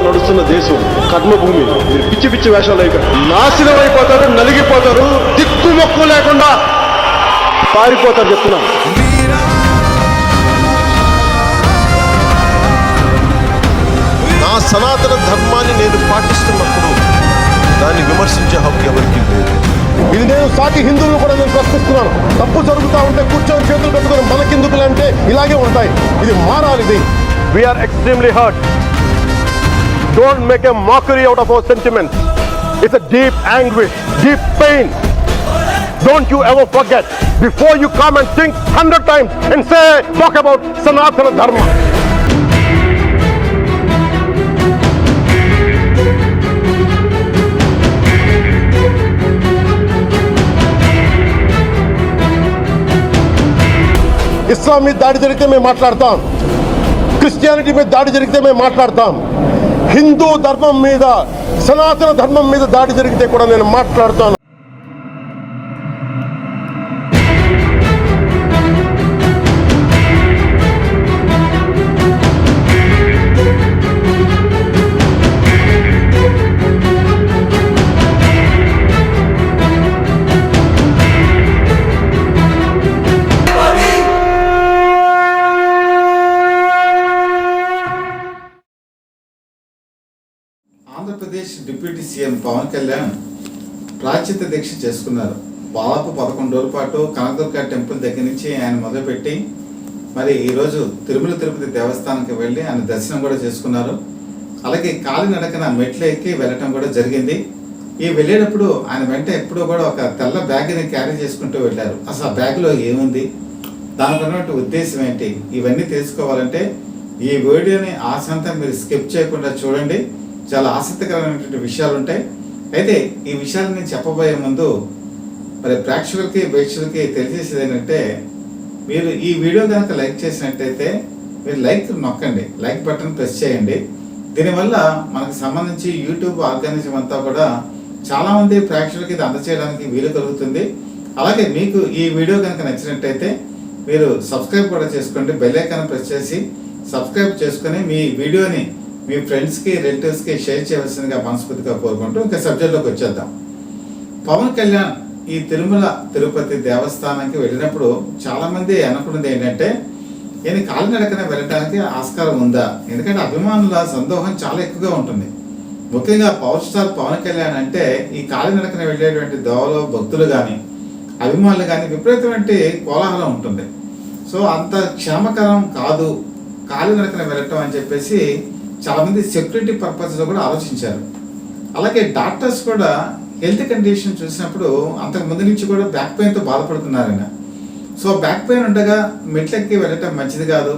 నడుస్తున్న దేశం కర్మభూమి. మీరు పిచ్చి పిచ్చి వేషాలు నాశనం అయిపోతారు, నలిగిపోతారు, దిక్కుమొక్కు లేకుండా పారిపోతారు చెప్తున్నాను. నా సనాతన ధర్మాన్ని నేను పాటిస్తున్నప్పుడు దాన్ని విమర్శించే హక్కు ఎవరికి లేదు. ఇది నేను సాటి హిందువులు కూడా నేను ప్రశ్నిస్తున్నాను. తప్పు జరుగుతూ ఉంటే కూర్చొని చేతులు పెట్టుకుని మనకెందుకులే అంటే ఇలాగే ఉంటాయి. ఇది మారాలి. ఇది we're extremely hurt. Don't make a mockery out of our sentiments. It's a deep anguish, deep pain. Don't you ever forget before you come and think 100 times and say, talk about Sanatana Dharma. ఇస్లాం మీద దాడి జరిగితే మేము మాట్లాడతాం, Christianity మీద దాడి జరిగితే మేము మాట్లాడతాం, హిందూ ధర్మం మీద, సనాతన ధర్మం మీద దాడి జరిగితే కూడా నేను మాట్లాడతాను. ఆంధ్రప్రదేశ్ డిప్యూటీ సీఎం పవన్ కళ్యాణ్ ప్రాచిత దీక్ష చేసుకున్నారు. దాదాపు 11 రోజుల పాటు కనకదుర్గ టెంపుల్ దగ్గర నుంచి ఆయన మొదలుపెట్టి మరి ఈరోజు తిరుమల తిరుపతి దేవస్థానానికి వెళ్ళి ఆయన దర్శనం కూడా చేసుకున్నారు. అలాగే కాలినడకన మెట్లు ఎక్కి వెళ్ళటం కూడా జరిగింది. ఈ వెళ్ళేటప్పుడు ఆయన వెంట ఎప్పుడూ కూడా ఒక తెల్ల బ్యాగ్ని క్యారీ చేసుకుంటూ వెళ్ళారు. అసలు ఆ బ్యాగ్లో ఏముంది, దానికి ఉన్నటువంటి ఉద్దేశం ఏంటి, ఇవన్నీ తెలుసుకోవాలంటే ఈ వీడియోని ఆశంతా మీరు స్కిప్ చేయకుండా చూడండి. చాలా ఆసక్తికరమైనటువంటి విషయాలు ఉంటాయి. అయితే ఈ విషయాలు నేను చెప్పబోయే ముందు మరి ప్రేక్షకులకి తెలియజేసేది ఏంటంటే, మీరు ఈ వీడియో కనుక లైక్ చేసినట్టయితే మీరు లైక్ నొక్కండి, లైక్ బటన్ ప్రెస్ చేయండి. దీనివల్ల మనకు సంబంధించి యూట్యూబ్ ఆర్గానిజం అంతా కూడా చాలామంది ప్రేక్షకులకి ఇది అందచేయడానికి వీలు కలుగుతుంది. అలాగే మీకు ఈ వీడియో కనుక నచ్చినట్టయితే మీరు సబ్స్క్రైబ్ కూడా చేసుకోండి, బెల్ ఐకాన్ ప్రెస్ చేసి సబ్స్క్రైబ్ చేసుకొని మీ వీడియోని మీ ఫ్రెండ్స్కి, రిలేటివ్స్కి షేర్ చేయవలసిందిగా మనస్ఫూర్తిగా కోరుకుంటూ ఇంకా సబ్జెక్ట్లోకి వచ్చేద్దాం. పవన్ కళ్యాణ్ ఈ తిరుమల తిరుపతి దేవస్థానానికి వెళ్ళినప్పుడు చాలామంది అనుకున్నది ఏంటంటే, ఈయన కాలినడకన వెళ్ళడానికి ఆస్కారం ఉందా? ఎందుకంటే అభిమానుల సందోహం చాలా ఎక్కువగా ఉంటుంది. ముఖ్యంగా పవర్ స్టార్ పవన్ కళ్యాణ్ అంటే ఈ కాలినడకన వెళ్ళేటువంటి దోవలో భక్తులు కానీ అభిమానులు కానీ విపరీతమైన కోలాహలం ఉంటుంది. సో అంత క్షేమకరం కాదు కాలినడకన వెళ్ళటం అని చెప్పేసి చాలామంది సెక్యూరిటీ పర్పస్లో కూడా ఆలోచించారు. అలాగే డాక్టర్స్ కూడా హెల్త్ కండిషన్ చూసినప్పుడు అంతకు ముందు నుంచి కూడా బ్యాక్ పెయిన్తో బాధపడుతున్నారన్న. సో బ్యాక్ పెయిన్ ఉండగా మెట్లెక్కి వెళ్ళటం మంచిది కాదు,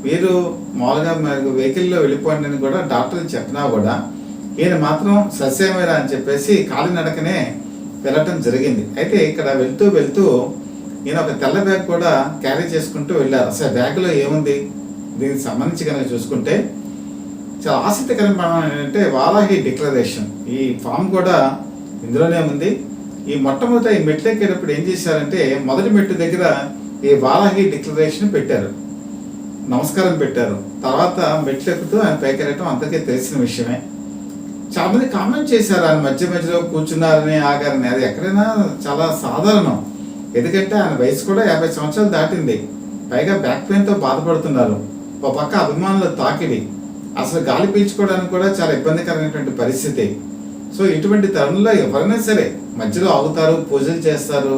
మీరు మామూలుగా మీరు వెహికల్లో వెళ్ళిపోండి అని కూడా డాక్టర్లు చెప్పినా కూడా ఈయన మాత్రం సస్యమేరా అని చెప్పేసి కాలినడకనే వెళ్ళటం జరిగింది. అయితే ఇక్కడ వెళ్తూ ఈయన ఒక తెల్ల బ్యాగ్ కూడా క్యారీ చేసుకుంటూ వెళ్ళారు. అసలు బ్యాగ్లో ఏముంది, దీనికి సంబంధించి కనుక చూసుకుంటే చాలా ఆసక్తికరమైన ఏంటంటే వారాహి డిక్లరేషన్. ఈ ఫామ్ కూడా ఇందులోనే ఉంది. ఈ మొట్టమొదటి ఈ మెట్లు ఎక్కేటప్పుడు ఏం చేశారంటే, మొదటి మెట్టు దగ్గర ఈ వారాహి డిక్లరేషన్ పెట్టారు, నమస్కారం పెట్టారు. తర్వాత మెట్లు ఎక్కుతూ ఆయన పైకి వెళ్ళటం అందరికీ తెలిసిన విషయమే. చాలామంది కామెంట్ చేశారు ఆయన మధ్యలో కూర్చున్నారని, ఆగారని. అది ఎక్కడైనా చాలా సాధారణం. ఎందుకంటే ఆయన వయసు కూడా 50 సంవత్సరాలు దాటింది, పైగా బ్యాక్ పెయిన్తో బాధపడుతున్నారు. ఒక పక్క అభిమానుల తాకిడి, అసలు గాలి పీల్చుకోవడానికి కూడా చాలా ఇబ్బందికరమైనటువంటి పరిస్థితి. సో ఇటువంటి తరుణంలో ఎవరైనా సరే మధ్యలో ఆగుతారు, పూజలు చేస్తారు,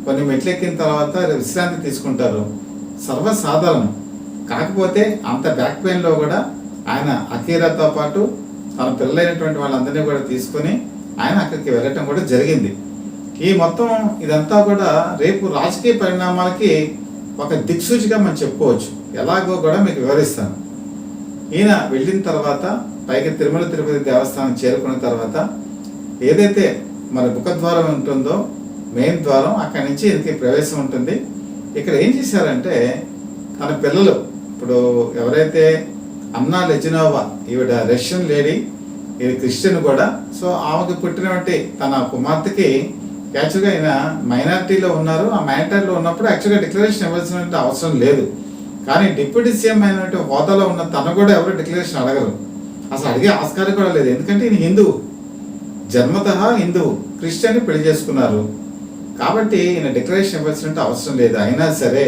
కొన్ని మెట్లు ఎక్కిన తర్వాత విశ్రాంతి తీసుకుంటారు, సర్వసాధారణం. కాకపోతే అంత బ్యాక్ పెయిన్లో కూడా ఆయన అకీరాతో పాటు తన పిల్లలైనటువంటి వాళ్ళందరినీ కూడా తీసుకొని ఆయన అక్కడికి వెళ్ళటం కూడా జరిగింది. ఈ మొత్తం ఇదంతా కూడా రేపు రాజకీయ పరిణామాలకి ఒక దిక్సూచిగా మనం చెప్పుకోవచ్చు. ఎలాగో కూడా మీకు వివరిస్తాను. ఈయన వెళ్ళిన తర్వాత పైకి తిరుమల తిరుపతి దేవస్థానం చేరుకున్న తర్వాత ఏదైతే మన ముఖద్వారం ఉంటుందో, మెయిన్ ద్వారం, అక్కడి నుంచి ఈయనకి ప్రవేశం ఉంటుంది. ఇక్కడ ఏం చేశారంటే, తన పిల్లలు, ఇప్పుడు ఎవరైతే అన్నా లెజినోవా, ఈవిడ రష్యన్ లేడీ, ఇది క్రిస్టియన్ కూడా. సో ఆమెకు పుట్టినటువంటి తన కుమార్తెకి యాక్చువల్గా ఆయన మైనారిటీలో ఉన్నారు. ఆ మైనారిటీలో ఉన్నప్పుడు యాక్చువల్గా డిక్లరేషన్ ఇవ్వాల్సిన అవసరం లేదు. కానీ డిప్యూటీ సీఎం అయినటువంటి హోదాలో ఉన్న తను కూడా ఎవరు డిక్లరేషన్ అడగరు. అసలు అడిగే ఆస్కారం కూడా లేదు. ఎందుకంటే ఈయన హిందువు, జన్మతః హిందువు, క్రిస్టియన్ని పెళ్లి చేసుకున్నారు కాబట్టి ఈయన డిక్లరేషన్ ఇవ్వాల్సిన అవసరం లేదు. అయినా సరే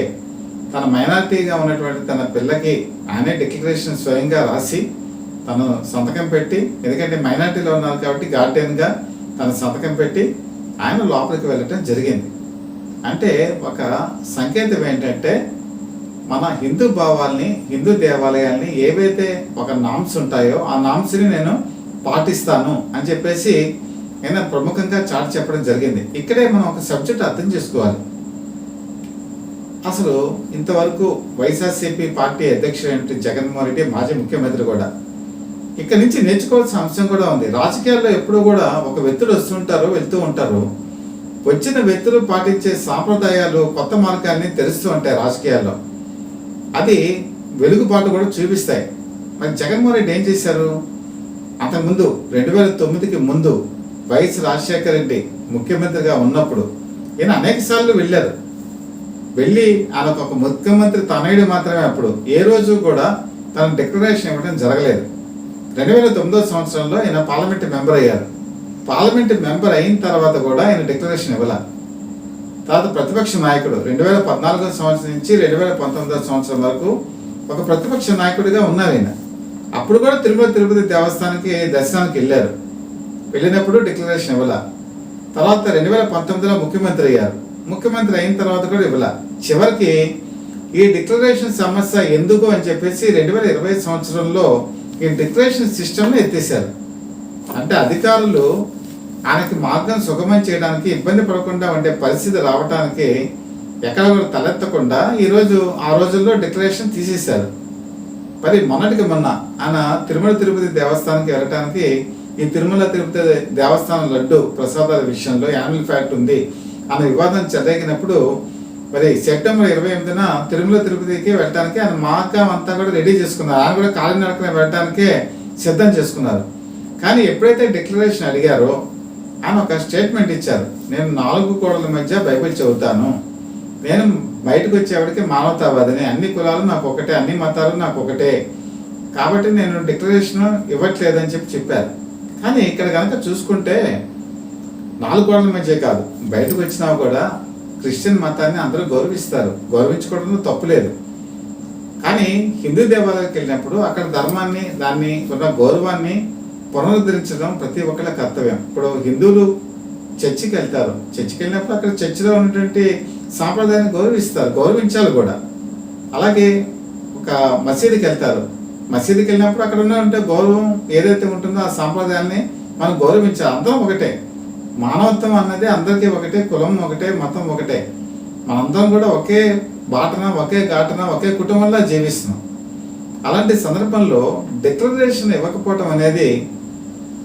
తన మైనారిటీగా ఉన్నటువంటి తన పిల్లకి ఆయనే డిక్లరేషన్ స్వయంగా రాసి తను సంతకం పెట్టి, ఎందుకంటే మైనారిటీలో ఉన్నారు కాబట్టి గార్డియన్గా తన సంతకం పెట్టి ఆయన లోపలికి వెళ్ళటం జరిగింది. అంటే ఒక సంకేతం ఏంటంటే మన హిందూ భావాల్ని, హిందూ దేవాలయాల్ని ఏవైతే ఒక నామ్స్ ఉంటాయో ఆ నామ్స్ని నేను పాటిస్తాను అని చెప్పేసి ఆయన ప్రముఖంగా చాటి చెప్పడం జరిగింది. ఇక్కడే మనం ఒక సబ్జెక్ట్ అర్థం చేసుకోవాలి. అసలు ఇంతవరకు వైఎస్ఆర్సీపీ పార్టీ అధ్యక్షుడు జగన్మోహన్ రెడ్డి, మాజీ ముఖ్యమంత్రి కూడా ఇక్కడ నుంచి నేర్చుకోవాల్సిన అంశం కూడా ఉంది. రాజకీయాల్లో ఎప్పుడూ కూడా ఒక వ్యక్తులు వస్తుంటారు, వెళ్తూ ఉంటారు. వచ్చిన వ్యక్తులు పాటించే సాంప్రదాయాలు కొత్త మార్గాన్ని తెరుస్తూ ఉంటాయి రాజకీయాల్లో. అది వెలుగుబాటు కూడా చూపిస్తాయి. మరి జగన్మోహన్ రెడ్డి ఏం చేశారు? అంతకుముందు 2009కి ముందు వైఎస్ రాజశేఖర రెడ్డి ముఖ్యమంత్రిగా ఉన్నప్పుడు ఈయన అనేక సార్లు వెళ్ళారు. వెళ్ళి ఆయన ఒక ముఖ్యమంత్రి తనయుడు మాత్రమే. అప్పుడు ఏ రోజు కూడా తన డిక్లరేషన్ ఇవ్వడం జరగలేదు. 2009 సంవత్సరంలో ఈయన పార్లమెంట్ మెంబర్ అయ్యారు. పార్లమెంట్ మెంబర్ అయిన తర్వాత కూడా ఆయన డిక్లరేషన్ ఇవ్వాల. తర్వాత ప్రతిపక్ష నాయకుడు 2014 సంవత్సరం నుంచి 2019 సంవత్సరం వరకు ఒక ప్రతిపక్ష నాయకుడిగా ఉన్నారు ఈయన. అప్పుడు కూడా తిరుపతి దేవస్థానానికి దర్శనానికి వెళ్ళారు. వెళ్ళినప్పుడు డిక్లరేషన్ ఇవ్వాల. తర్వాత 2019లో ముఖ్యమంత్రి అయ్యారు. ముఖ్యమంత్రి అయిన తర్వాత కూడా ఇవ్వాల. చివరికి ఈ డిక్లరేషన్ సమస్య ఎందుకు అని చెప్పేసి 2020 సంవత్సరంలో ఈ డిక్లరేషన్ సిస్టమ్ని ఎత్తేసారు. అంటే అధికారులు ఆయనకి మార్గం సుగమం చేయడానికి, ఇబ్బంది పడకుండా ఉండే పరిస్థితి రావడానికి ఎక్కడ కూడా తలెత్తకుండా ఈరోజు ఆ రోజుల్లో డిక్లరేషన్ తీసేశారు. మరి మొన్నటికి మొన్న ఆయన తిరుపతి దేవస్థానానికి వెళ్ళటానికి ఈ తిరుపతి దేవస్థానం లడ్డు ప్రసాదాల విషయంలో యానిమల్ ఫ్యాక్ట్ ఉంది అన్న వివాదం చెలరేగినప్పుడు మరి సెప్టెంబర్ 28న తిరుపతికి వెళ్ళటానికి ఆయన మార్గం అంతా కూడా రెడీ చేసుకున్నారు. ఆయన కూడా కాలినడకన వెళ్ళటానికే సిద్ధం చేసుకున్నారు. కానీ ఎప్పుడైతే డిక్లరేషన్ అడిగారో ఆయన ఒక స్టేట్మెంట్ ఇచ్చారు. నేను 4 గోడల మధ్య బైబిల్ చదువుతాను, నేను బయటకు వచ్చేవాడికి మానవతావాదిని, అన్ని కులాలు నాకు ఒకటే, అన్ని మతాలు నాకు ఒకటే, కాబట్టి నేను డిక్లరేషన్ ఇవ్వట్లేదని చెప్పారు. కానీ ఇక్కడ కనుక చూసుకుంటే 4 గోడల మధ్య కాదు, బయటకు వచ్చినా కూడా క్రిస్టియన్ మతాన్ని అందరూ గౌరవిస్తారు, గౌరవించుకోవడంలో తప్పులేదు. కానీ హిందూ దేవాలయాలకు వెళ్ళినప్పుడు అక్కడ ధర్మాన్ని, దాన్ని ఉన్న గౌరవాన్ని పునరుద్ధరించడం ప్రతి ఒక్కళ్ళ కర్తవ్యం. ఇప్పుడు హిందువులు చర్చికి వెళ్తారు, చర్చికి వెళ్ళినప్పుడు అక్కడ చర్చిలో ఉన్నటువంటి సాంప్రదాయాన్ని గౌరవిస్తారు, గౌరవించాలి కూడా. అలాగే ఒక మసీదుకి వెళ్తారు, మసీదుకి వెళ్ళినప్పుడు అక్కడ ఉన్న గౌరవం ఏదైతే ఉంటుందో ఆ సాంప్రదాయాన్ని మనం గౌరవించాలి. అందరం ఒకటే, మానవత్వం అన్నది అందరికీ ఒకటే, కులం ఒకటే, మతం ఒకటే. మనందరం కూడా ఒకే బాటన, ఒకే ఘాటన, ఒకే కుటుంబంలో జీవిస్తున్నాం. అలాంటి సందర్భంలో డిక్లరేషన్ ఇవ్వకపోవటం అనేది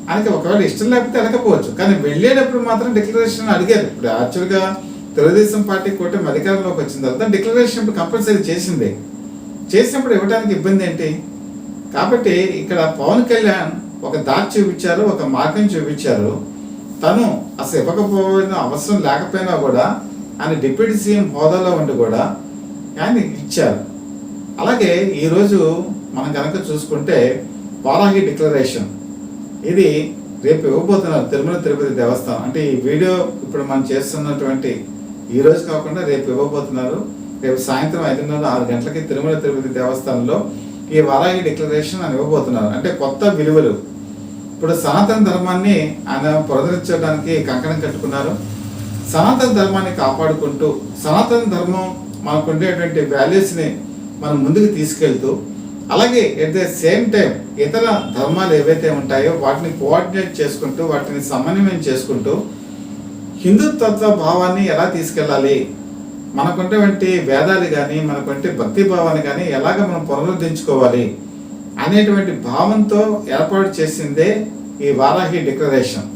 ఆయనకి ఒకవేళ ఇష్టం లేకపోతే వెళ్ళకపోవచ్చు, కానీ వెళ్ళేటప్పుడు మాత్రం డిక్లరేషన్ అడిగారు. ఇప్పుడు యాక్చువల్గా తెలుగుదేశం పార్టీ కూటమి అధికారంలోకి వచ్చిన తర్వాత డిక్లరేషన్ ఇప్పుడు కంపల్సరీ చేసింది. చేసినప్పుడు ఇవ్వడానికి ఇబ్బంది ఏంటి? కాబట్టి ఇక్కడ పవన్ కళ్యాణ్ ఒక దారి చూపించారు, ఒక మార్గం చూపించారు. తను అసలు ఇవ్వకపోయిన అవసరం లేకపోయినా కూడా ఆయన డిప్యూటీ సీఎం హోదాలో ఉండి కూడా ఆయన ఇచ్చారు. అలాగే ఈరోజు మనం కనుక చూసుకుంటే వారాహి డిక్లరేషన్ ఇది రేపు ఇవ్వబోతున్నారు తిరుపతి దేవస్థానం. అంటే ఈ వీడియో ఇప్పుడు మనం చేస్తున్నటువంటి ఈ రోజు కాకుండా రేపు ఇవ్వబోతున్నారు. రేపు సాయంత్రం 5:30-6 గంటలకి తిరుపతి దేవస్థానంలో ఈ వారాహి డిక్లరేషన్ అని ఇవ్వబోతున్నారు. అంటే కొత్త విలువలు, ఇప్పుడు సనాతన ధర్మాన్ని ఆయన పునరుద్ధరించడానికి కంకణం కట్టుకున్నారు. సనాతన ధర్మాన్ని కాపాడుకుంటూ, సనాతన ధర్మం మనకు ఉండేటువంటి వాల్యూస్ని మనం ముందుకు తీసుకెళ్తూ, అలాగే ఎట్ ద సేమ్ టైం ఇతర ధర్మాలు ఏవైతే ఉంటాయో వాటిని కోఆర్డినేట్ చేసుకుంటూ, వాటిని సమన్వయం చేసుకుంటూ హిందుత్వ భావాన్ని ఎలా తీసుకెళ్ళాలి, మనకుంటే వేదాలు కానీ, మనకుంటే భక్తి భావాన్ని కానీ ఎలాగ మనం పునరుద్ధరించుకోవాలి అనేటువంటి భావంతో ఏర్పాటు చేసిందే ఈ వారాహి డిక్లరేషన్.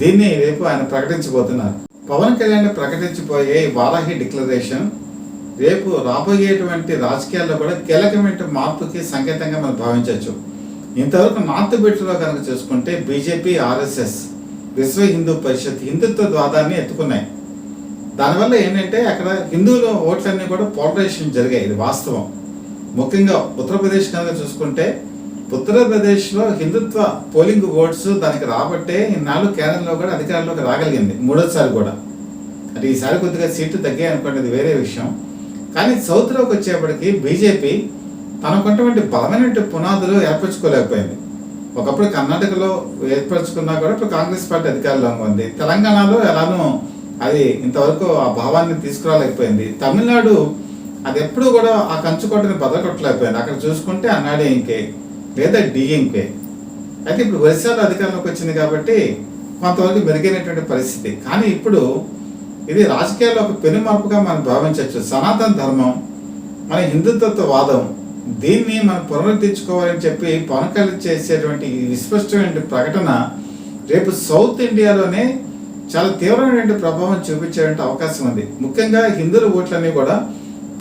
దీన్ని రేపు ఆయన ప్రకటించబోతున్నారు. పవన్ కళ్యాణ్ ప్రకటించిపోయే ఈ వారాహి డిక్లరేషన్ రేపు రాబోయేటువంటి రాజకీయాల్లో కూడా కీలకమైన మార్పుకి సంకేతంగా మనం భావించవచ్చు. ఇంతవరకు నార్త్ బెల్ట్లో కనుక చూసుకుంటే బీజేపీ, ఆర్ఎస్ఎస్, విశ్వ హిందూ పరిషత్ హిందుత్వ వాదాన్ని ఎత్తుకున్నాయి. దానివల్ల ఏంటంటే అక్కడ హిందువుల ఓట్లన్నీ కూడా పోలరైజేషన్ జరిగాయి. ఇది వాస్తవం. ముఖ్యంగా ఉత్తరప్రదేశ్ కనుక చూసుకుంటే ఉత్తరప్రదేశ్లో హిందుత్వ పోలింగ్ ఓట్స్ దానికి రాబట్టే ఇన్నాళ్ళు కేంద్రంలో కూడా అధికారంలోకి రాగలిగింది మూడోసారి కూడా. అంటే ఈసారి కొద్దిగా సీట్లు తగ్గాయి అనుకోండి, అది వేరే విషయం. కానీ సౌత్లోకి వచ్చేప్పటికి బీజేపీ తనకున్నటువంటి బలమైనటువంటి పునాదులు ఏర్పరచుకోలేకపోయింది. ఒకప్పుడు కర్ణాటకలో ఏర్పరచుకున్నా కూడా ఇప్పుడు కాంగ్రెస్ పార్టీ అధికారంలో ఉంది. తెలంగాణలో ఎలానో అది ఇంతవరకు ఆ భావాన్ని తీసుకురాలేకపోయింది. తమిళనాడు అది ఎప్పుడూ కూడా ఆ కంచుకోటని బదలకొట్టలేకపోయింది. అక్కడ చూసుకుంటే అన్నాడీఎంకే లేదా డిఎంకే. అయితే ఇప్పుడు ఒరిస్సాలో అధికారంలోకి వచ్చింది కాబట్టి కొంతవరకు మెరుగైనటువంటి పరిస్థితి. కానీ ఇప్పుడు ఇది రాజకీయాల్లో ఒక పెనుమార్పుగా మనం భావించవచ్చు. సనాతన ధర్మం, మన హిందుత్వవాదం, దీన్ని మనం పునరుద్ధరించుకోవాలని చెప్పి పవన్ కళ్యాణ్ చేసేటువంటి ఈ విస్పష్టమైన ప్రకటన రేపు సౌత్ ఇండియాలోనే చాలా తీవ్రమైనటువంటి ప్రభావం చూపించేటువంటి అవకాశం ఉంది. ముఖ్యంగా హిందువుల ఓట్లన్నీ కూడా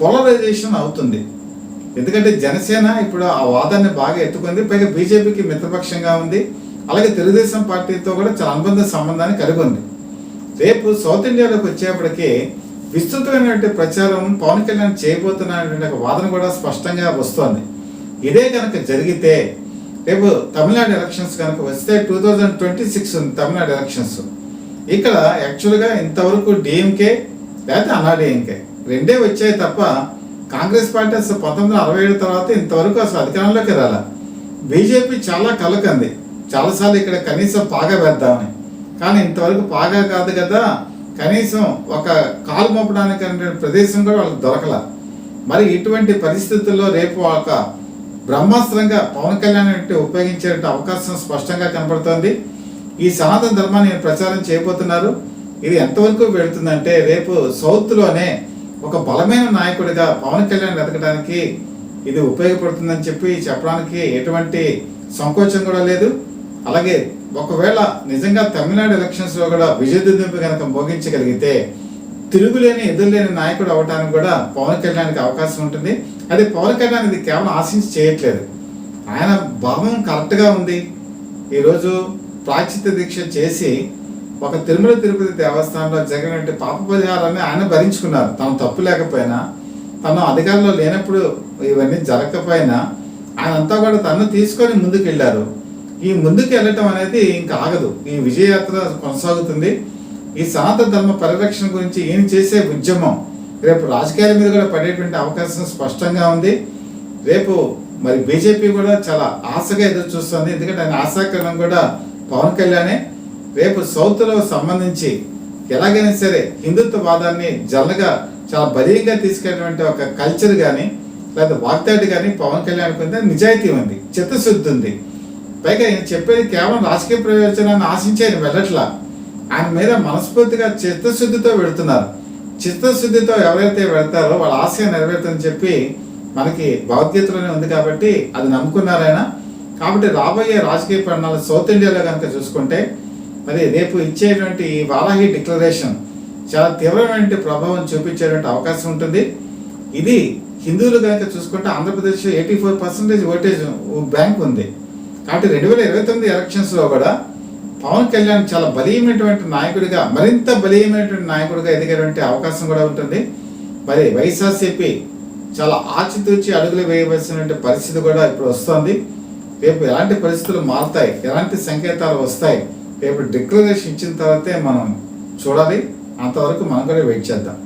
పోలరైజేషన్ అవుతుంది. ఎందుకంటే జనసేన ఇప్పుడు ఆ వాదాన్ని బాగా ఎత్తుకుంది, పైగా బీజేపీకి మిత్రపక్షంగా ఉంది. అలాగే తెలుగుదేశం పార్టీతో కూడా చాలా అనుబంధ సంబంధాన్ని కలిగి ఉంది. రేపు సౌత్ ఇండియాలోకి వచ్చేప్పటికీ విస్తృతమైనటువంటి ప్రచారం పవన్ కళ్యాణ్ చేయబోతున్నటువంటి ఒక వాదన కూడా స్పష్టంగా వస్తోంది. ఇదే కనుక జరిగితే రేపు తమిళనాడు ఎలక్షన్స్ కనుక వస్తే 2026 ఉంది తమిళనాడు ఎలక్షన్స్. ఇక్కడ యాక్చువల్గా ఇంతవరకు డిఎంకే లేకపోతే అన్నాడీఎంకే రెండే వచ్చాయి తప్ప కాంగ్రెస్ పార్టీ అసలు 1967 తర్వాత ఇంతవరకు అసలు అధికారంలోకి రాల. బీజేపీ చాలా కలకంది, చాలాసార్లు ఇక్కడ కనీసం పాగా వేద్దామని. కానీ ఇంతవరకు పాగా కాదు కదా, కనీసం ఒక కాలు మోపడానికి ప్రదేశం కూడా వాళ్ళకి దొరకల. మరి ఇటువంటి పరిస్థితుల్లో రేపు ఒక బ్రహ్మాస్త్రంగా పవన్ కళ్యాణ్ ఉపయోగించే అవకాశం స్పష్టంగా కనపడుతోంది. ఈ సనాతన ధర్మాన్ని ప్రచారం చేయబోతున్నారు. ఇది ఎంతవరకు వెళుతుందంటే రేపు సౌత్లోనే ఒక బలమైన నాయకుడిగా పవన్ కళ్యాణ్ ఎదగడానికి ఇది ఉపయోగపడుతుందని చెప్పి చెప్పడానికి ఎటువంటి సంకోచం కూడా లేదు. అలాగే ఒకవేళ నిజంగా తమిళనాడు ఎలక్షన్స్లో కూడా విజయదుందుంపి కనుక మోగించగలిగితే తిరుగులేని ఎదురులేని నాయకుడు అవడానికి కూడా పవన్ కళ్యాణ్కి అవకాశం ఉంటుంది. అది పవన్ కళ్యాణ్ ఇది కేవలం ఆశించి చేయట్లేదు, ఆయన భావం కరెక్ట్గా ఉంది. ఈరోజు ప్రాచిత్య దీక్ష చేసి ఒక తిరుమల తిరుపతి దేవస్థానంలో జరిగినటువంటి పాప పరిహారాన్ని ఆయన భరించుకున్నారు. తను తప్పు లేకపోయినా, తను అధికారంలో లేనప్పుడు ఇవన్నీ జరగకపోయినా ఆయన అంతా కూడా తను తీసుకొని ముందుకు వెళ్ళారు. ఈ ముందుకు వెళ్ళటం అనేది ఇంకా ఆగదు, ఈ విజయయాత్ర కొనసాగుతుంది. ఈ సనాతన ధర్మ పరిరక్షణ గురించి ఈయన చేసే ఉద్యమం రేపు రాజకీయాల మీద కూడా పడేటువంటి అవకాశం స్పష్టంగా ఉంది. రేపు మరి బీజేపీ కూడా చాలా ఆశగా ఎదురు చూస్తుంది, ఎందుకంటే ఆయన ఆశాకరణం కూడా పవన్ కళ్యాణే. రేపు సౌత్లో సంబంధించి ఎలాగైనా సరే హిందుత్వవాదాన్ని జల్లగా చాలా బలీయంగా తీసుకెళ్ళినటువంటి ఒక కల్చర్ కానీ లేదా వాగ్దాటి కానీ పవన్ కళ్యాణ్ కింద నిజాయితీ ఉంది, చిత్తశుద్ధి ఉంది. పైగా ఆయన చెప్పేది కేవలం రాజకీయ ప్రయోజనాన్ని ఆశించి ఆయన వెళ్ళట్లా, ఆయన మీద మనస్ఫూర్తిగా చిత్తశుద్ధితో వెళుతున్నారు. చిత్తశుద్ధితో ఎవరైతే వెళ్తారో వాళ్ళ ఆశయం నెరవేరుతుందని చెప్పి మనకి భగవద్గీతలోనే ఉంది కాబట్టి అది నమ్ముకున్నారు ఆయన. కాబట్టి రాబోయే రాజకీయ పరిణామాలు సౌత్ ఇండియాలో కనుక చూసుకుంటే మరి రేపు ఇచ్చేటువంటి ఈ వారాహి డిక్లరేషన్ చాలా తీవ్రమైన ప్రభావం చూపించేటువంటి అవకాశం ఉంటుంది. ఇది హిందువులు కనుక చూసుకుంటే ఆంధ్రప్రదేశ్లో 84% ఓటేజ్ బ్యాంక్ ఉంది. కాబట్టి 2029 ఎలక్షన్స్లో కూడా పవన్ కళ్యాణ్ చాలా బలీయమైనటువంటి నాయకుడిగా, మరింత బలీయమైనటువంటి నాయకుడిగా ఎదిగేటువంటి అవకాశం కూడా ఉంటుంది. మరి వైఎస్ఆర్సీపీ చాలా ఆచితూచి అడుగులు వేయవలసినటువంటి పరిస్థితి కూడా ఇప్పుడు వస్తుంది. రేపు ఎలాంటి పరిస్థితులు మారుతాయి, ఎలాంటి సంకేతాలు వస్తాయి, రేపు డిక్లరేషన్ ఇచ్చిన తర్వాతే మనం చూడాలి. అంతవరకు మనం కూడా వెయిట్ చేద్దాం.